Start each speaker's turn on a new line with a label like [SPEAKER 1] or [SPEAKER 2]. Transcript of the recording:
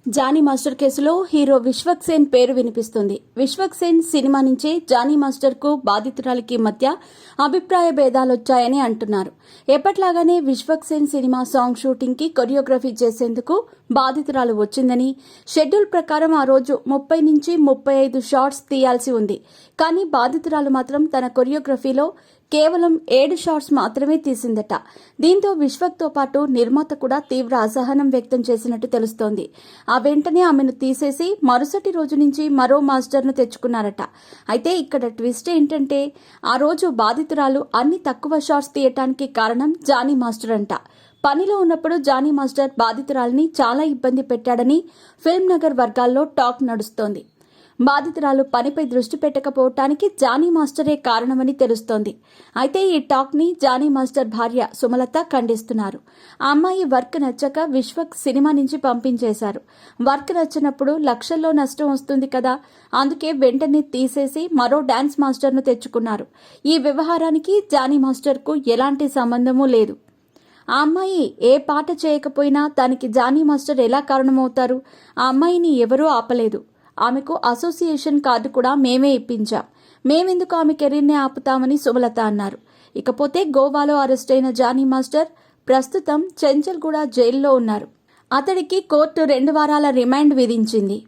[SPEAKER 1] Johnny master కేసులో hero Vishwak Sen పేరు వినిపిస్తుంది. విశ్వక్ సేన్ సినిమా నుంచే జానీ మాస్టర్ కు బాధితురాలికి మధ్య అభిప్రాయ భేదాలొచ్చాయని అంటున్నారు. ఎప్పట్లాగానే Vishwak Sen cinema song shooting కి కొరియోగ్రఫీ చేసేందుకు బాధితురాలు వచ్చిందని, షెడ్యూల్ ప్రకారం ఆ రోజు 30 నుంచి 35 షాట్స్ తీయాల్సి ఉంది. కానీ బాధితురాలు మాత్రం తన కొరియోగ్రఫీలో కేవలం 7 షాట్స్ మాత్రమే తీసిందట. దీంతో విశ్వక్తో పాటు నిర్మాత కూడా తీవ్ర అసహనం వ్యక్తం చేసినట్టు తెలుస్తోంది. ఆ వెంటనే ఆమెను తీసేసి మరుసటి రోజు నుంచి మరో మాస్టర్ను తెచ్చుకున్నారట. అయితే ఇక్కడ ట్విస్ట్ ఏంటంటే, ఆ రోజు బాధితురాలు అన్ని తక్కువ షాట్స్ తీయటానికి కారణం జానీ మాస్టర్ అంట. పనిలో ఉన్నప్పుడు జానీ మాస్టర్ బాధితురాలిని చాలా ఇబ్బంది పెట్టాడని ఫిల్మ్ నగర్ వర్గాల్లో టాక్ నడుస్తోంది. బాధితురాలు పనిపై దృష్టి పెట్టకపోవటానికి జానీ మాస్టరే కారణమని తెలుస్తోంది. అయితే ఈ టాక్ ని జానీ మాస్టర్ భార్య సుమలత ఖండిస్తున్నారు. ఆ అమ్మాయి వర్క్ నచ్చక విశ్వక్ సినిమా నుంచి పంపించేశారు. వర్క్ నచ్చినప్పుడు లక్షల్లో నష్టం వస్తుంది కదా, అందుకే వెంటనే తీసేసి మరో డాన్స్ మాస్టర్ను తెచ్చుకున్నారు. ఈ వ్యవహారానికి జానీ మాస్టర్ కు ఎలాంటి సంబంధమూ లేదు. ఆ అమ్మాయి ఏ పాట చేయకపోయినా దానికి జానీ మాస్టర్ ఎలా కారణమవుతారు? ఆ అమ్మాయిని ఎవరూ ఆపలేదు. ఆమెకు అసోసియేషన్ కార్డు కూడా మేమే ఇప్పించాం. మేమెందుకు ఆమె కెరీర్నే ఆపుతామని సుమలత అన్నారు. ఇకపోతే గోవాలో అరెస్టైన జానీ మాస్టర్ ప్రస్తుతం చెంచల్గూడ జైల్లో ఉన్నారు. అతడికి కోర్టు 2 వారాల రిమాండ్ విధించింది.